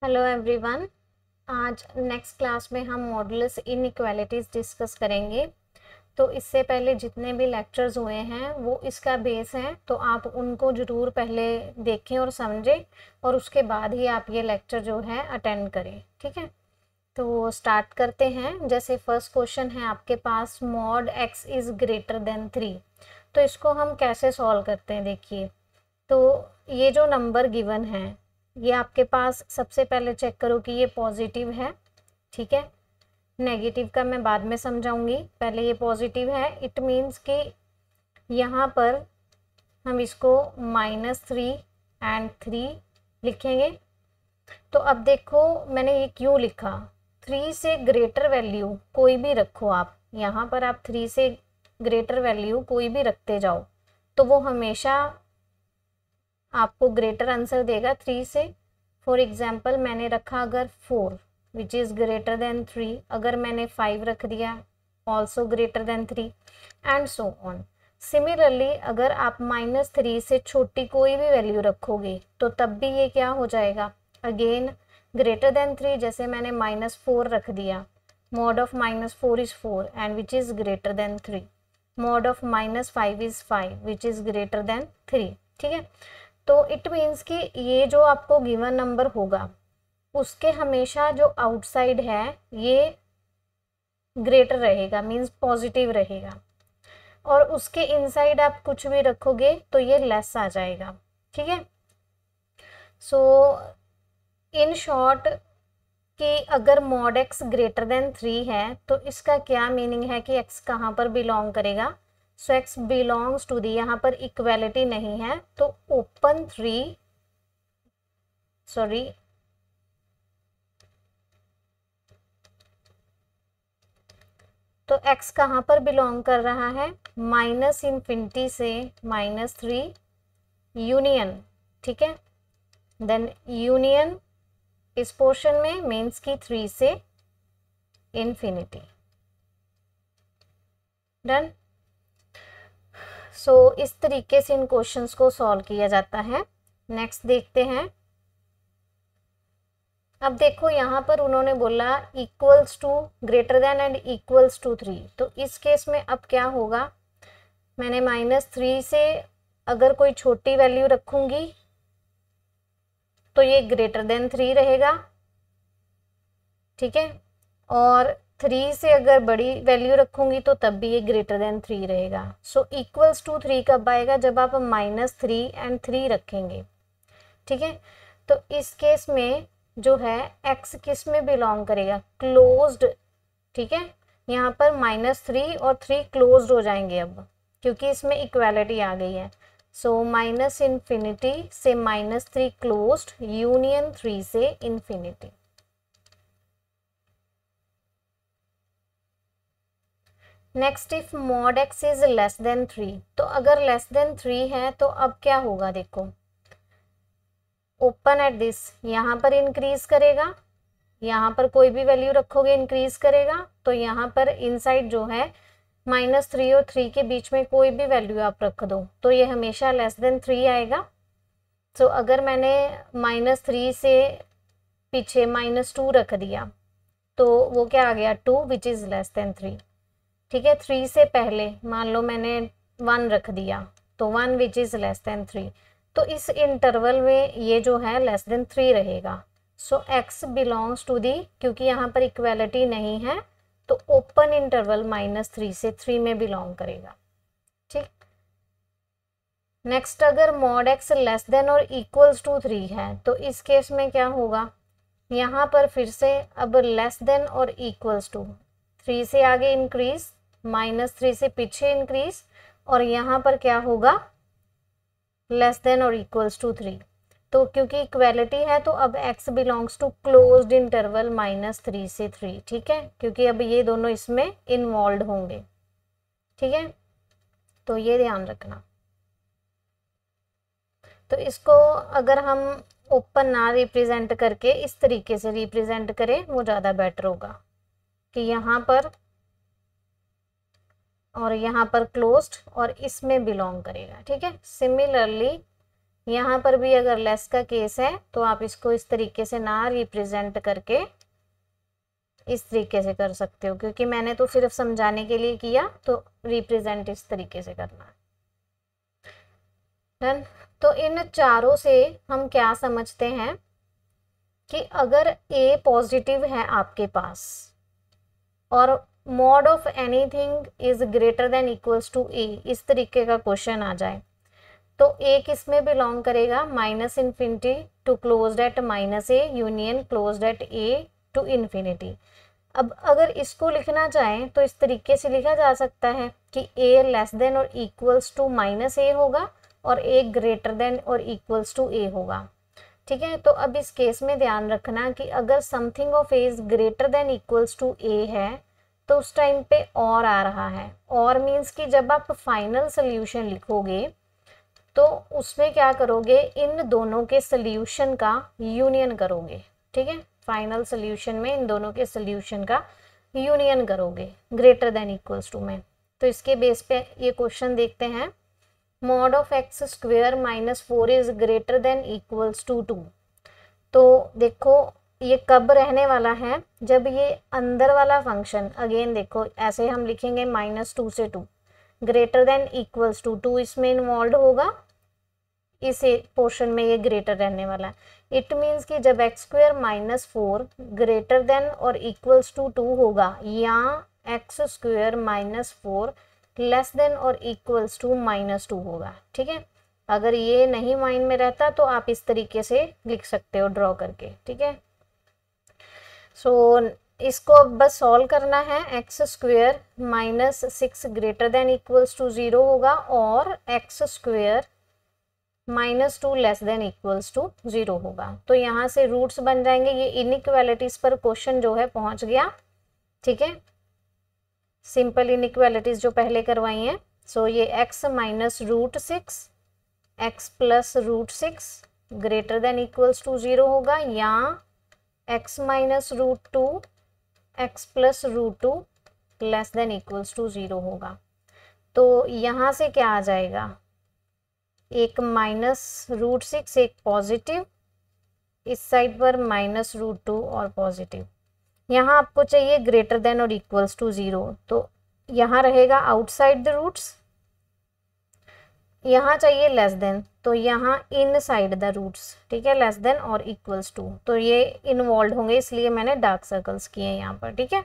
Hello everyone. आज next class में हम मॉडुलस इनइक्वालिटीज़ डिस्कस करेंगे। तो इससे पहले जितने भी लेक्चर्स हुए हैं वो इसका बेस है, तो आप उनको ज़रूर पहले देखें और समझें और उसके बाद ही आप ये लेक्चर जो है अटेंड करें। ठीक है, तो स्टार्ट करते हैं। जैसे फर्स्ट क्वेश्चन है आपके पास, mod x is greater than 3। तो इसको हम कैसे सॉल्व करते हैं, देखिए। तो ये जो नंबर गिवन है, ये आपके पास सबसे पहले चेक करो कि ये पॉजिटिव है। ठीक है, नेगेटिव का मैं बाद में समझाऊंगी, पहले ये पॉजिटिव है। इट मीन्स कि यहाँ पर हम इसको -3 एंड 3 लिखेंगे। तो अब देखो मैंने ये क्यों लिखा, 3 से ग्रेटर वैल्यू कोई भी रखो आप, यहाँ पर आप 3 से ग्रेटर वैल्यू कोई भी रखते जाओ तो वो हमेशा आपको ग्रेटर आंसर देगा 3 से। फॉर एग्जाम्पल मैंने रखा अगर 4 विच इज़ ग्रेटर देन 3, अगर मैंने 5 रख दिया also greater than 3 and so on. Similarly अगर आप -3 से छोटी कोई भी वैल्यू रखोगे तो तब भी ये क्या हो जाएगा, अगेन ग्रेटर देन 3। जैसे मैंने -4 रख दिया, mod of -4 is 4 and which is greater than 3, mod of -5 is 5 which is greater than 3। ठीक है, तो इट मीन्स कि ये जो आपको गिवन नंबर होगा उसके हमेशा जो आउटसाइड है ये ग्रेटर रहेगा, मीन्स पॉजिटिव रहेगा, और उसके इनसाइड आप कुछ भी रखोगे तो ये लेस आ जाएगा। ठीक है, सो इन शॉर्ट कि अगर मॉड x ग्रेटर देन 3 है तो इसका क्या मीनिंग है कि x कहाँ पर बिलोंग करेगा। सो x बिलोंग्स टू दी, यहाँ पर इक्वेलिटी नहीं है तो ओपन 3, सॉरी तो x कहाँ पर बिलोंग कर रहा है, -∞ से -3 यूनियन। ठीक है, देन यूनियन इस पोर्शन में मीन्स की 3 से इन्फिनिटी। डन। सो इस तरीके से इन क्वेश्चंस को सॉल्व किया जाता है। नेक्स्ट देखते हैं। अब देखो यहाँ पर उन्होंने बोला equals to, greater than and equals to 3। तो इस केस में अब क्या होगा, मैंने -3 से अगर कोई छोटी वैल्यू रखूंगी तो ये ग्रेटर देन 3 रहेगा। ठीक है, और 3 से अगर बड़ी वैल्यू रखूंगी तो तब भी ये ग्रेटर देन 3 रहेगा। सो इक्वल्स टू 3 कब आएगा, जब आप -3 एंड 3 रखेंगे। ठीक है, तो इस केस में जो है x किस में बिलोंग करेगा, क्लोज्ड। ठीक है, यहाँ पर -3 और 3 क्लोज्ड हो जाएंगे अब, क्योंकि इसमें इक्वालिटी आ गई है। सो -∞ से -3 क्लोज्ड यूनियन 3 से infinity. Next if mod x is less than 3, तो अगर लेस देन 3 है तो अब क्या होगा, देखो ओपन एट दिस, यहाँ पर इंक्रीज करेगा, यहाँ पर कोई भी वैल्यू रखोगे इंक्रीज करेगा, तो यहाँ पर इनसाइड जो है -3 और 3 के बीच में कोई भी वैल्यू आप रख दो तो ये हमेशा लेस देन 3 आएगा। सो अगर मैंने -3 से पीछे -2 रख दिया तो वो क्या आ गया, 2 विच इज़ लेस देन 3। ठीक है, 3 से पहले मान लो मैंने 1 रख दिया तो 1 विच इज़ लेस देन 3। तो इस इंटरवल में ये जो है लेस देन 3 रहेगा। सो x बिलोंग्स टू दी, क्योंकि यहाँ पर इक्वेलिटी नहीं है तो ओपन इंटरवल -3 से 3 में बिलोंग करेगा। ठीक, नेक्स्ट अगर मॉड x लेस देन और इक्वल्स टू 3 है तो इस केस में क्या होगा, यहाँ पर फिर से अब लेस देन और इक्वल्स टू, 3 से आगे इंक्रीज, -3 से पीछे इंक्रीज, और यहाँ पर क्या होगा लेस देन और इक्वल्स टू 3। तो क्योंकि इक्वेलिटी है तो अब x belongs to closed interval -3 से 3। ठीक है, क्योंकि अब ये दोनों इसमें इन्वॉल्व होंगे। ठीक है, तो ये ध्यान रखना। तो इसको अगर हम ओपन ना रिप्रेजेंट करके इस तरीके से रिप्रेजेंट करें वो ज़्यादा बेटर होगा कि यहाँ पर और यहाँ पर क्लोज्ड और इसमें बिलोंग करेगा। ठीक है, सिमिलरली यहाँ पर भी अगर लेस का केस है तो आप इसको इस तरीके से ना रिप्रेजेंट करके इस तरीके से कर सकते हो, क्योंकि मैंने तो सिर्फ समझाने के लिए किया, तो रिप्रेजेंट इस तरीके से करना है। डन। तो इन चारों से हम क्या समझते हैं कि अगर ए पॉजिटिव है आपके पास और mod of anything is greater than equals to a, इस तरीके का क्वेश्चन आ जाए, तो ए किस में बिलोंग करेगा? Minus infinity to closed at minus a union closed at a to infinity. अब अगर इसको लिखना चाहें तो इस तरीके से लिखा जा सकता है कि ए लेस देन और इक्वल्स टू माइनस ए होगा और ए ग्रेटर देन और इक्वल्स टू ए होगा। ठीक है, तो अब इस केस में ध्यान रखना कि अगर something of a is greater than equals to a है तो उस टाइम पे और आ रहा है। और मीन्स कि जब आप फाइनल सोल्यूशन लिखोगे तो उसमें क्या करोगे? इन दोनों के सोल्यूशन का यूनियन करोगे। ठीक है, फाइनल सोल्यूशन में इन दोनों के सोल्यूशन का यूनियन करोगे ग्रेटर देन इक्वल्स टू में। तो इसके बेस पे ये क्वेश्चन देखते हैं। Mod of x square minus 4 is greater than equals to 2। तो देखो ये कब रहने वाला है? जब ये अंदर वाला फंक्शन, अगेन देखो ऐसे हम लिखेंगे -2 से 2 ग्रेटर देन इक्वल्स टू 2 इसमें इन्वॉल्व होगा, इस पोर्शन में ये ग्रेटर रहने वाला है। इट मीन्स कि जब एक्स स्क्वेयर -4 ग्रेटर देन और इक्वल्स टू 2 होगा या एक्स स्क्वेयर -4 लेस देन और इक्वल्स टू -2 होगा। ठीक है, अगर ये नहीं माइंड में रहता तो आप इस तरीके से लिख सकते हो ड्रॉ करके। ठीक है, सो इसको अब बस सॉल्व करना है। X square -6 greater than equals to 0 होगा और x square -2 less than equals to 0 होगा। तो यहाँ से रूट्स बन जाएंगे। ये इनइक्वालिटीज पर क्वेश्चन जो है पहुंच गया। ठीक है, सिंपल इनइक्वालिटीज जो पहले करवाई हैं। सो ये x minus √6 x plus √6 greater than equals to 0 होगा या x minus √2 x plus √2 less than equals to 0 होगा। तो यहाँ से क्या आ जाएगा? एक -√6 एक पॉजिटिव, इस साइड पर -√2 और पॉजिटिव। यहाँ आपको चाहिए ग्रेटर देन और इक्वल्स टू 0, तो यहाँ रहेगा आउटसाइड द रूट्स। यहाँ चाहिए लेस देन, तो यहाँ इन साइड द रूट्स। ठीक है, लेस देन और इक्वल्स टू, तो ये इन्वॉल्व होंगे, इसलिए मैंने डार्क सर्कल्स किए हैं यहाँ पर। ठीक है,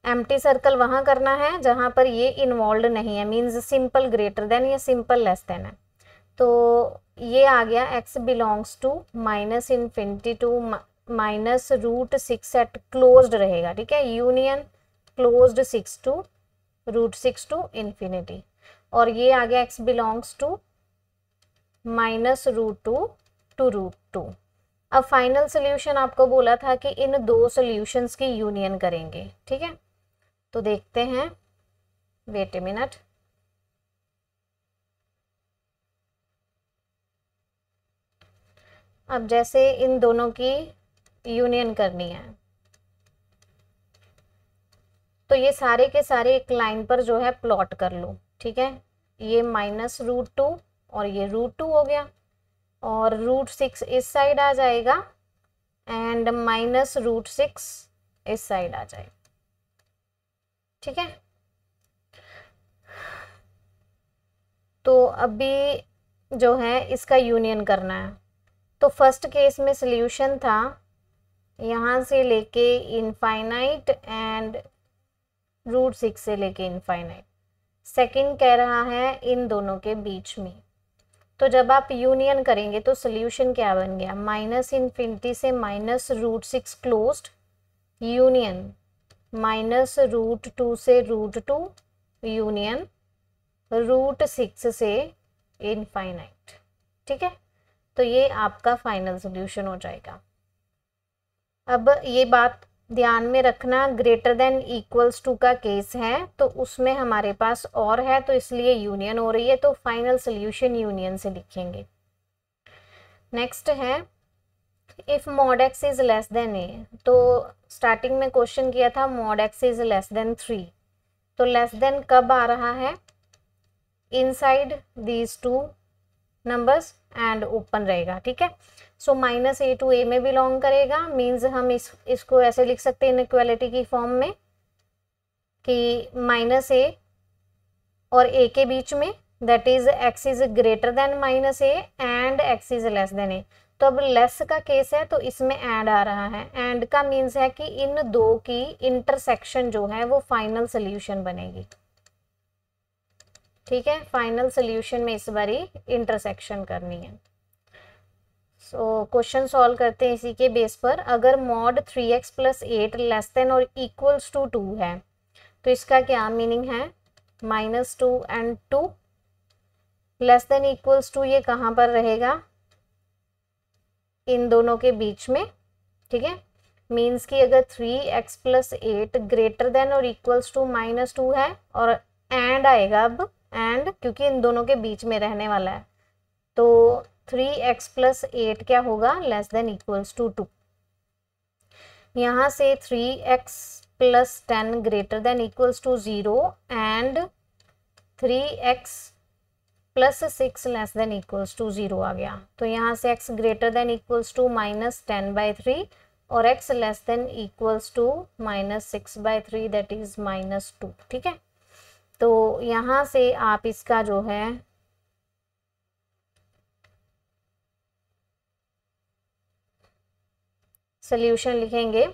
एम्प्टी सर्कल वहाँ करना है जहाँ पर ये इन्वॉल्व नहीं है, मीन्स सिंपल ग्रेटर देन या सिंपल लेस देन है। तो ये आ गया x belongs to -∞ to -√6 at closed रहेगा। ठीक है, union closed 6 to √6 to infinity. और ये आ गया x बिलोंग्स टू -√2 टू √2। अब फाइनल सोल्यूशन आपको बोला था कि इन दो सोल्यूशंस की यूनियन करेंगे। ठीक है, तो देखते हैं, वेट ए मिनट। अब जैसे इन दोनों की यूनियन करनी है तो ये सारे के सारे एक लाइन पर जो है प्लॉट कर लो। ठीक है, ये -√2 और ये √2 हो गया और √6 इस साइड आ जाएगा एंड -√6 इस साइड आ जाएगा। ठीक है, तो अभी जो है इसका यूनियन करना है। तो फर्स्ट केस में सॉल्यूशन था यहाँ से लेके इनफाइनाइट एंड √6 से लेके इनफाइनाइट। सेकंड कह रहा है इन दोनों के बीच में। तो जब आप यूनियन करेंगे तो सॉल्यूशन क्या बन गया? -∞ से -√6 क्लोज्ड यूनियन -√2 से √2 यूनियन √6 से इनफाइनाइट। ठीक है, तो ये आपका फाइनल सॉल्यूशन हो जाएगा। अब ये बात ध्यान में रखना, ग्रेटर देन इक्वल्स टू का केस है तो उसमें हमारे पास और है, तो इसलिए यूनियन हो रही है, तो फाइनल सॉल्यूशन यूनियन से लिखेंगे। नेक्स्ट है if mod x is less than a। तो स्टार्टिंग में क्वेश्चन किया था mod x is less than 3, तो लेस देन कब आ रहा है? Inside these two numbers and open रहेगा, ठीक है। सो -a टू a में बिलोंग करेगा, मीन्स हम इसको ऐसे लिख सकते हैं इनइक्वालिटी की फॉर्म में कि -a और a के बीच में, that is x is greater then -a and x is less than a। तो अब लेस का केस है तो इसमें एंड आ रहा है, एंड का मीन्स है कि इन दो की इंटरसेक्शन जो है वो फाइनल सोल्यूशन बनेगी, ठीक है। फाइनल सोल्यूशन में इस बारी इंटरसेक्शन करनी है। सो क्वेश्चन सॉल्व करते हैं इसी के बेस पर। अगर mod 3x plus 8 less than और इक्वल्स टू 2 है तो इसका क्या मीनिंग है, -2 and 2 less than equals to, ये कहाँ पर रहेगा, इन दोनों के बीच में, ठीक है। मीन्स कि अगर 3x प्लस 8 ग्रेटर देन और इक्वल्स टू -2 है और एंड आएगा, अब एंड क्योंकि इन दोनों के बीच में रहने वाला है, तो 3x प्लस 8 क्या होगा, लेस देन इक्वल्स टू 2। यहाँ से 3x plus 10 greater than equals to 0 and 3x plus 6 less than equals to 0 आ गया। तो यहाँ से x greater than equals to -10/3 और x less than equals to -6/3 that is -2, ठीक है। तो यहाँ से आप इसका जो है सॉल्यूशन लिखेंगे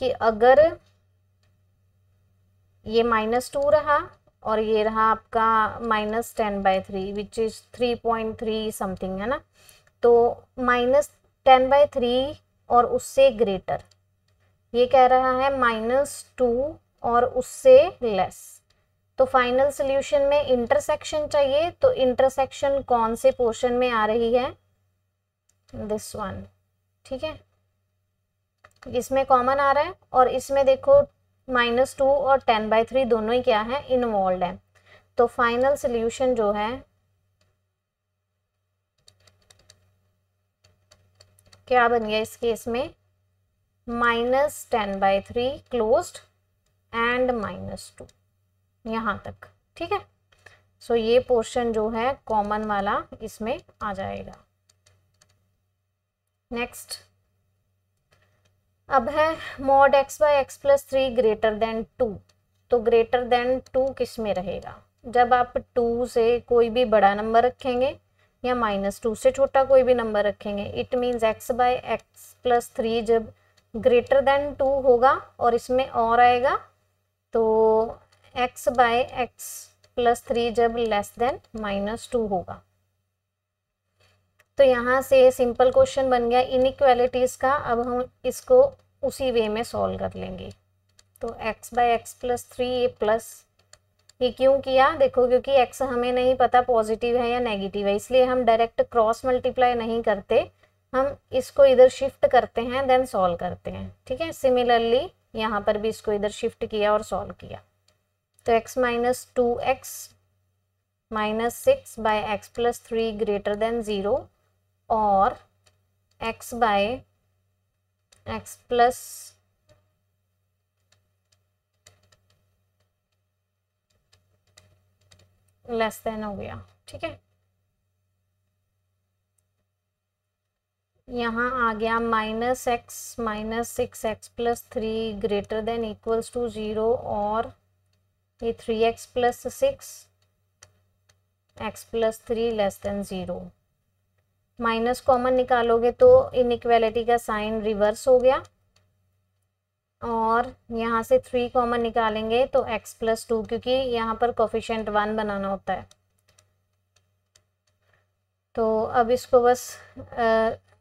कि अगर ये -2 रहा और ये रहा आपका -10/3 विच इज 3.3 समथिंग, है ना। तो -10/3 और उससे ग्रेटर, ये कह रहा है -2 और उससे लेस। तो फाइनल सोल्यूशन में इंटरसेक्शन चाहिए, तो इंटरसेक्शन कौन से पोर्शन में आ रही है, दिस वन, ठीक है। इसमें कॉमन आ रहा है और इसमें देखो -2 और 10/3 दोनों ही क्या है, इन्वॉल्व है। तो फाइनल सोल्यूशन जो है क्या बन गया इस केस में, -10/3 क्लोज्ड एंड -2 यहाँ तक, ठीक है। सो ये पोर्शन जो है कॉमन वाला इसमें आ जाएगा। नेक्स्ट अब है mod x/x plus 3 greater then 2। तो ग्रेटर देन 2 किस में रहेगा, जब आप 2 से कोई भी बड़ा नंबर रखेंगे या -2 से छोटा कोई भी नंबर रखेंगे, इट मीन्स x/x प्लस 3 जब ग्रेटर देन 2 होगा और इसमें और आएगा, तो x/x प्लस 3 जब लेस देन -2 होगा। तो यहाँ से सिंपल क्वेश्चन बन गया इनइक्वालिटीज का। अब हम इसको उसी वे में सॉल्व कर लेंगे। तो x/x प्लस 3 ये प्लस, ये क्यों किया, देखो क्योंकि x हमें नहीं पता पॉजिटिव है या नेगेटिव है, इसलिए हम डायरेक्ट क्रॉस मल्टीप्लाई नहीं करते, हम इसको इधर शिफ्ट करते हैं देन सॉल्व करते हैं, ठीक है। सिमिलरली यहाँ पर भी इसको इधर शिफ्ट किया और सॉल्व किया। तो x minus 2x -6/x plus 3 greater then 0 और x/x प्लस लेस देन हो गया, ठीक है। यहाँ आ गया -x -6x plus 3 greater than equals to 0 और ये 3x plus 6x plus 3 less than 0। Minus common निकालोगे तो इनइक्वालिटी का साइन रिवर्स हो गया और यहाँ से 3 कॉमन निकालेंगे तो x प्लस 2, क्योंकि यहाँ पर कोफिशिएंट 1 बनाना होता है। तो अब इसको बस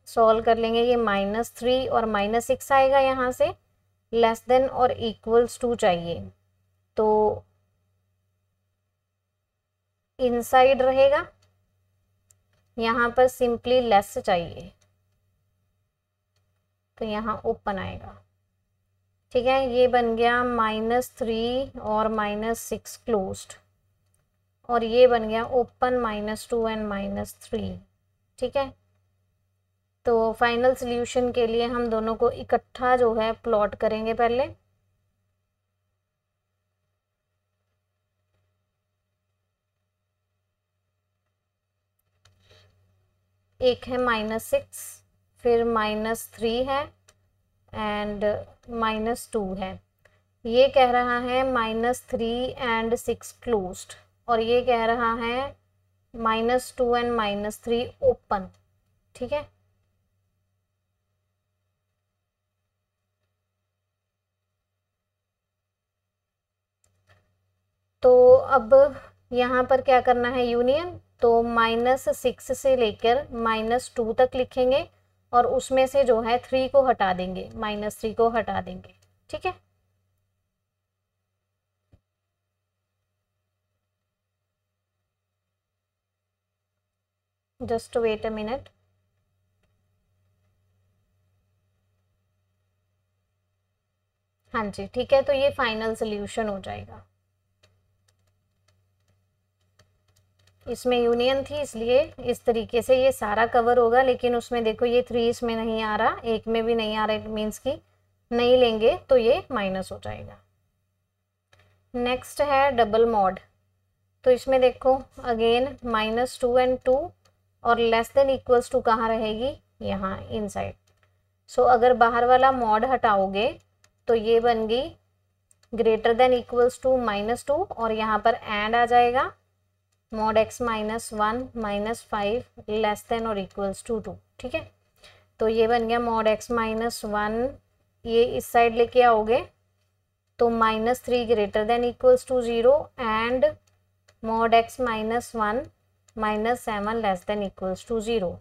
सॉल्व कर लेंगे। ये -3 और -6 आएगा, यहाँ से लेस देन और इक्वल्स टू चाहिए, तो इनसाइड रहेगा, यहाँ पर सिंपली लेस चाहिए तो यहाँ ओपन आएगा, ठीक है। ये बन गया -3 और -6 क्लोज्ड और ये बन गया ओपन -2 एंड -3, ठीक है। तो फाइनल सॉल्यूशन के लिए हम दोनों को इकट्ठा जो है प्लॉट करेंगे पहले। एक है -6, फिर -3 है एंड -2 है। ये कह रहा है -3 एंड 6 क्लोज्ड, और ये कह रहा है -2 एंड -3 ओपन। ठीक है, तो अब यहाँ पर क्या करना है, यूनियन। तो -6 से लेकर -2 तक लिखेंगे और उसमें से जो है 3 को हटा देंगे, -3 को हटा देंगे। ठीक है, जस्ट वेट अ मिनट। हाँ जी, ठीक है, तो ये फाइनल सोल्यूशन हो जाएगा। इसमें यूनियन थी इसलिए इस तरीके से ये सारा कवर होगा, लेकिन उसमें देखो ये 3 इसमें नहीं आ रहा, एक में भी नहीं आ रहा, इट मीन्स कि नहीं लेंगे तो ये माइनस हो जाएगा। नेक्स्ट है डबल मॉड। तो इसमें देखो अगेन -2 एंड 2 और लेस देन इक्वल्स टू कहाँ रहेगी, यहाँ इनसाइड। सो अगर बाहर वाला मॉड हटाओगे तो ये बन गई ग्रेटर देन इक्वल्स टू -2 और यहाँ पर एंड आ जाएगा mod x -1 -5 लेस देन और इक्वल्स टू 2। ठीक है, तो ये बन गया mod x -1, ये इस साइड लेके आओगे तो -3 greater than equals to 0 and mod x -1 -7 less than equals to 0।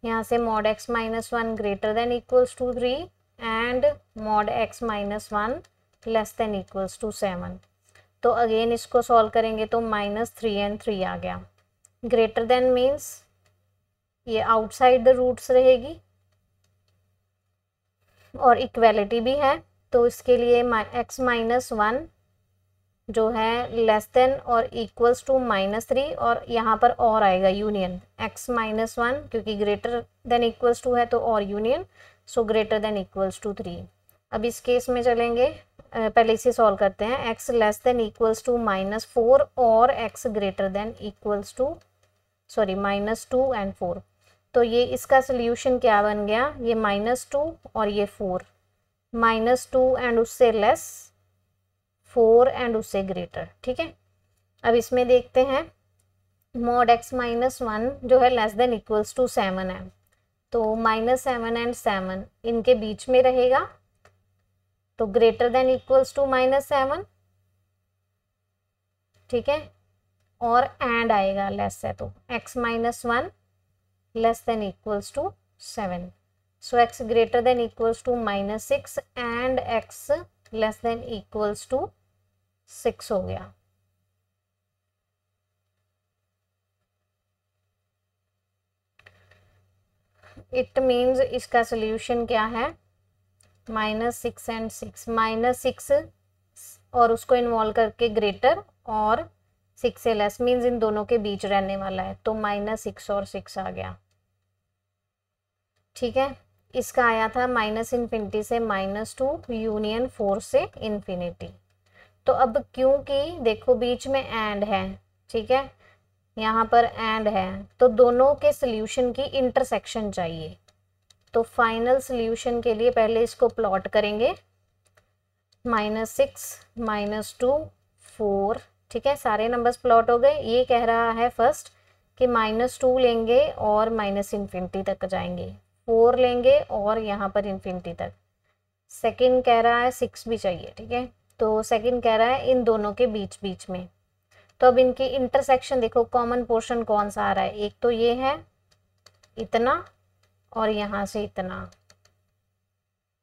यहाँ से mod x -1 greater than equals to 3 and mod x -1 less than equals to 7। तो अगेन इसको सॉल्व करेंगे तो -3 एंड 3 आ गया। ग्रेटर देन मीन्स ये आउटसाइड द रूट्स रहेगी और इक्वेलिटी भी है, तो इसके लिए x -1 जो है लेस देन और इक्वल्स टू -3 और यहाँ पर और आएगा यूनियन x -1 क्योंकि ग्रेटर देन इक्वल्स टू है तो और union, so greater than equals to 3। अब इस केस में चलेंगे, पहले इसे सॉल्व करते हैं। x less than equals to -4 और x greater than equals to -2 and 4। तो ये इसका सोल्यूशन क्या बन गया, ये -2 और ये 4, -2 एंड उससे लेस, 4 एंड उससे ग्रेटर। ठीक है, अब इसमें देखते हैं mod x -1 जो है लेस देन इक्वल्स टू 7 है, तो -7 एंड 7 इनके बीच में रहेगा, तो ग्रेटर देन इक्वल्स टू -7। ठीक है, और एंड आएगा लेस है तो x -1 less than equals to 7, so x greater than equals to -6 and x less than equals to 6 हो गया। इट मीन्स इसका सोल्यूशन क्या है, -6 एंड 6, -6 और उसको इन्वॉल्व करके ग्रेटर और 6 से लेस मीन्स इन दोनों के बीच रहने वाला है, तो -6 और 6 आ गया। ठीक है, इसका आया था -∞ से -2 यूनियन 4 से इन्फिनिटी। तो अब क्योंकि देखो बीच में एंड है, ठीक है, यहाँ पर एंड है, तो दोनों के सोल्यूशन की इंटरसेक्शन चाहिए। तो फाइनल सोल्यूशन के लिए पहले इसको प्लॉट करेंगे, -6 -2 4। ठीक है, सारे नंबर्स प्लॉट हो गए। ये कह रहा है फर्स्ट कि -2 लेंगे और -∞ तक जाएंगे, 4 लेंगे और यहाँ पर इन्फिनिटी तक। सेकंड कह रहा है 6 भी चाहिए। ठीक है, तो सेकंड कह रहा है इन दोनों के बीच बीच में। तो अब इनकी इंटरसेक्शन देखो, कॉमन पोर्शन कौन सा आ रहा है, एक तो ये है इतना और यहाँ से इतना,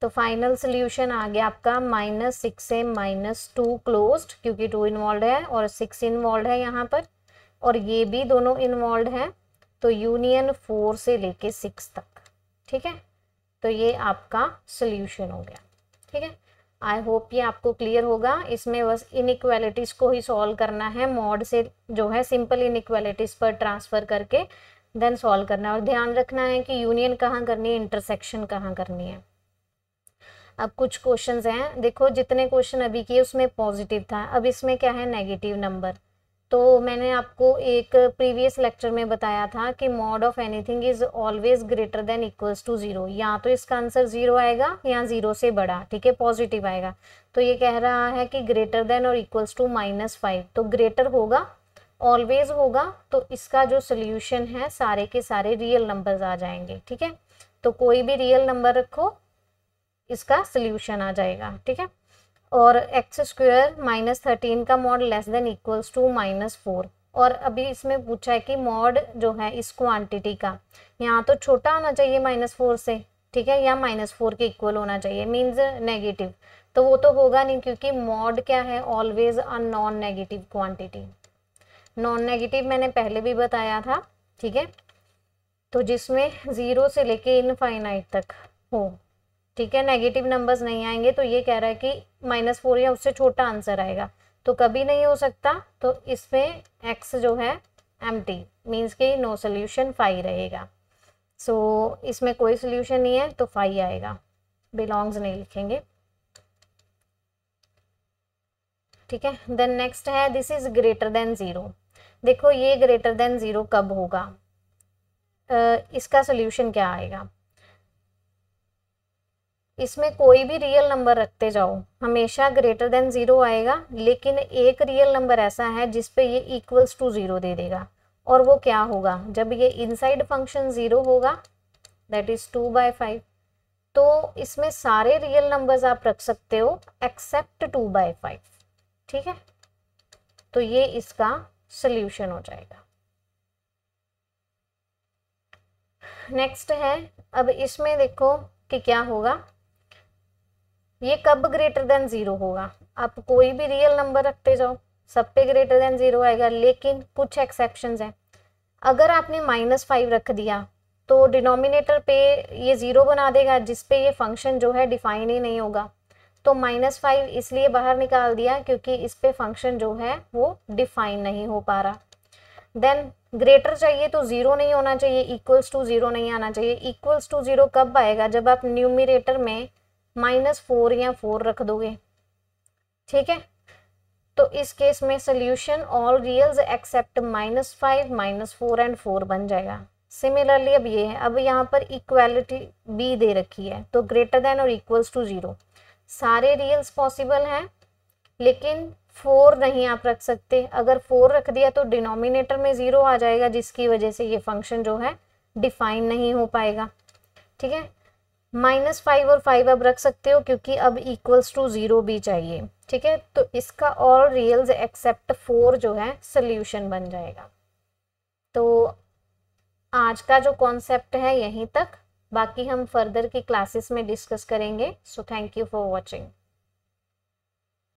तो फाइनल सोल्यूशन आ गया आपका -6 से -2 क्लोज्ड, क्योंकि 2 इन्वॉल्व है और 6 इन्वॉल्व है यहाँ पर, और ये भी दोनों इन्वॉल्व है, तो यूनियन 4 से लेके 6 तक। ठीक है, तो ये आपका सोल्यूशन हो गया। ठीक है, आई होप ये आपको क्लियर होगा। इसमें बस इनइक्वालिटीज को ही सॉल्व करना है, मॉड से जो है सिंपल इनइक्वालिटीज पर ट्रांसफर करके देन सॉल्व करना है, और ध्यान रखना है कि यूनियन कहाँ करनी है, इंटरसेक्शन कहाँ करनी है। अब कुछ क्वेश्चंस हैं, देखो जितने क्वेश्चन अभी किए उसमें पॉजिटिव था, अब इसमें क्या है नेगेटिव नंबर, तो मैंने आपको एक प्रीवियस लेक्चर में बताया था कि mod of anything is always greater than equals to zero, या तो इसका आंसर जीरो आएगा या जीरो से बड़ा, ठीक है, पॉजिटिव आएगा। तो ये कह रहा है कि ग्रेटर देन और इक्वल्स टू -5, तो ग्रेटर होगा, ऑलवेज होगा, तो इसका जो सोल्यूशन है सारे के सारे रियल नंबर्स आ जाएंगे, ठीक है। तो कोई भी रियल नंबर रखो, इसका सोल्यूशन आ जाएगा, ठीक है। और एक्स स्क्वायर -13 का mod less than equals to -4, और अभी इसमें पूछा है कि मॉड जो है इस क्वांटिटी का यहाँ तो छोटा होना चाहिए -4 से, ठीक है, या -4 के इक्वल होना चाहिए, मीन्स नेगेटिव। तो वो तो होगा नहीं, क्योंकि मॉड क्या है, always a non negative quantity. Non negative मैंने पहले भी बताया था, ठीक है, तो जिसमें 0 से लेके इनफाइनाइट तक हो, ठीक है, नेगेटिव नंबर्स नहीं आएंगे। तो ये कह रहा है कि -4 या उससे छोटा आंसर आएगा, तो कभी नहीं हो सकता। तो इसमें x जो है एम्प्टी, मीन्स कि नो सोल्यूशन, 5 रहेगा। सो इसमें कोई सोल्यूशन नहीं है, तो 5 आएगा, बिलोंग्स नहीं लिखेंगे, ठीक है। देन नेक्स्ट है दिस इज ग्रेटर देन 0। देखो ये ग्रेटर देन 0 कब होगा, इसका सोल्यूशन क्या आएगा, इसमें कोई भी रियल नंबर रखते जाओ, हमेशा ग्रेटर देन 0 आएगा, लेकिन एक रियल नंबर ऐसा है जिसपे ये इक्वल्स टू 0 दे देगा। और वो क्या होगा, जब ये इनसाइड फंक्शन 0 होगा, दैट इज 2/5, तो इसमें सारे रियल नंबर्स आप रख सकते हो एक्सेप्ट 2/5, ठीक है। तो ये इसका सोल्यूशन हो जाएगा। नेक्स्ट है, अब इसमें देखो कि क्या होगा, ये कब ग्रेटर देन 0 होगा, आप कोई भी रियल नंबर रखते जाओ, सब पे ग्रेटर देन 0 आएगा, लेकिन कुछ एक्सेप्शंस हैं। अगर आपने -5 रख दिया तो डिनोमिनेटर पे ये 0 बना देगा, जिसपे ये फंक्शन जो है डिफाइन ही नहीं होगा। तो -5 इसलिए बाहर निकाल दिया क्योंकि इस पे फंक्शन जो है वो डिफाइन नहीं हो पा रहा। देन ग्रेटर चाहिए तो 0 नहीं होना चाहिए, इक्वल्स टू 0 नहीं आना चाहिए। इक्वल्स टू 0 कब आएगा, जब आप न्यूमिरेटर में -4 या 4 रख दोगे, ठीक है। तो इस केस में सोल्यूशन ऑल रियल्स एक्सेप्ट -5, -4 एंड 4 बन जाएगा। सिमिलरली अब ये है, अब यहाँ पर इक्वालिटी बी दे रखी है, तो ग्रेटर देन और इक्वल्स टू 0 सारे रियल्स पॉसिबल हैं, लेकिन 4 नहीं आप रख सकते। अगर 4 रख दिया तो डिनोमिनेटर में 0 आ जाएगा, जिसकी वजह से ये फंक्शन जो है डिफाइन नहीं हो पाएगा, ठीक है। -5 और 5 अब रख सकते हो, क्योंकि अब इक्वल्स टू 0 भी चाहिए, ठीक है। तो इसका ऑल रियल्स एक्सेप्ट 4 जो है सोल्यूशन बन जाएगा। तो आज का जो कॉन्सेप्ट है यहीं तक, बाकी हम फर्दर की क्लासेस में डिस्कस करेंगे। So thank you for watching.